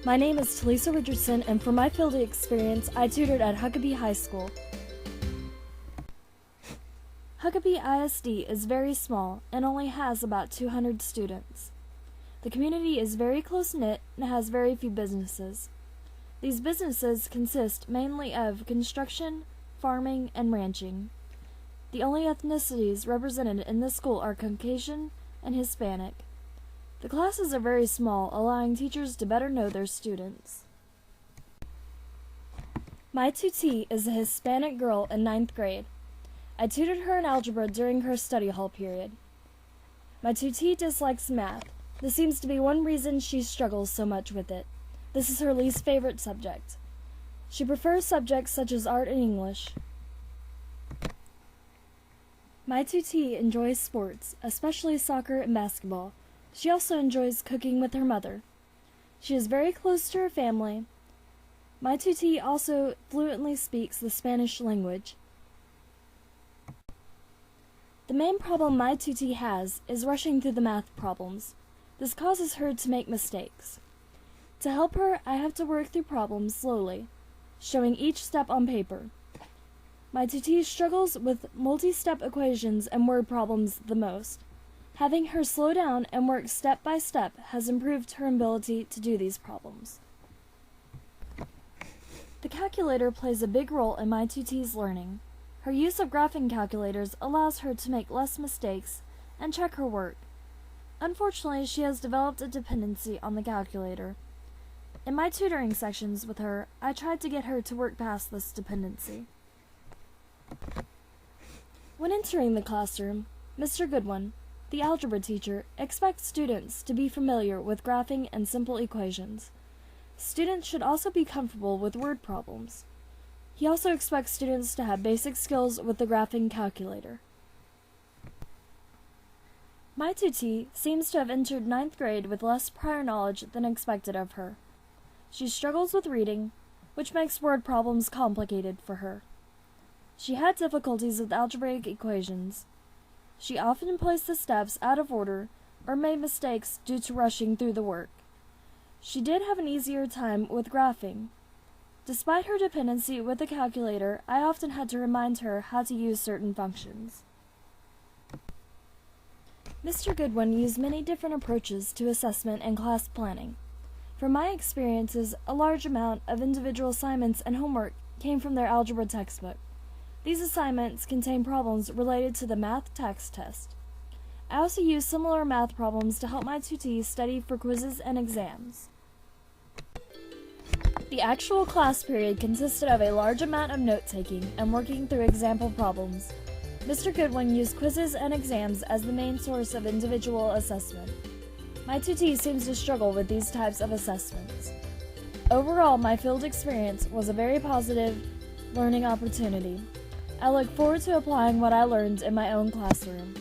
My name is Talisa Richardson, and for my field experience, I tutored at Huckabay High School. Huckabay ISD is very small and only has about 200 students. The community is very close-knit and has very few businesses. These businesses consist mainly of construction, farming, and ranching. The only ethnicities represented in this school are Caucasian and Hispanic. The classes are very small, allowing teachers to better know their students. My tutee is a Hispanic girl in 9th grade. I tutored her in algebra during her study hall period. My tutee dislikes math. This seems to be one reason she struggles so much with it. This is her least favorite subject. She prefers subjects such as art and English. My tutee enjoys sports, especially soccer and basketball. She also enjoys cooking with her mother. She is very close to her family. My tutee also fluently speaks the Spanish language. The main problem my tutee has is rushing through the math problems. This causes her to make mistakes. To help her, I have to work through problems slowly, showing each step on paper. My tutee struggles with multi-step equations and word problems the most. Having her slow down and work step by step has improved her ability to do these problems. The calculator plays a big role in my tutee's learning. Her use of graphing calculators allows her to make less mistakes and check her work. Unfortunately, she has developed a dependency on the calculator. In my tutoring sessions with her, I tried to get her to work past this dependency. When entering the classroom, Mr. Goodwin, the algebra teacher, expects students to be familiar with graphing and simple equations. Students should also be comfortable with word problems. He also expects students to have basic skills with the graphing calculator. My tutee seems to have entered 9th grade with less prior knowledge than expected of her. She struggles with reading, which makes word problems complicated for her. She had difficulties with algebraic equations. She often placed the steps out of order or made mistakes due to rushing through the work. She did have an easier time with graphing. Despite her dependency with the calculator, I often had to remind her how to use certain functions. Mr. Goodwin used many different approaches to assessment and class planning. From my experiences, a large amount of individual assignments and homework came from their algebra textbook. These assignments contain problems related to the math text test. I also used similar math problems to help my tutee study for quizzes and exams. The actual class period consisted of a large amount of note-taking and working through example problems. Mr. Goodwin used quizzes and exams as the main source of individual assessment. My tutee seems to struggle with these types of assessments. Overall, my field experience was a very positive learning opportunity. I look forward to applying what I learned in my own classroom.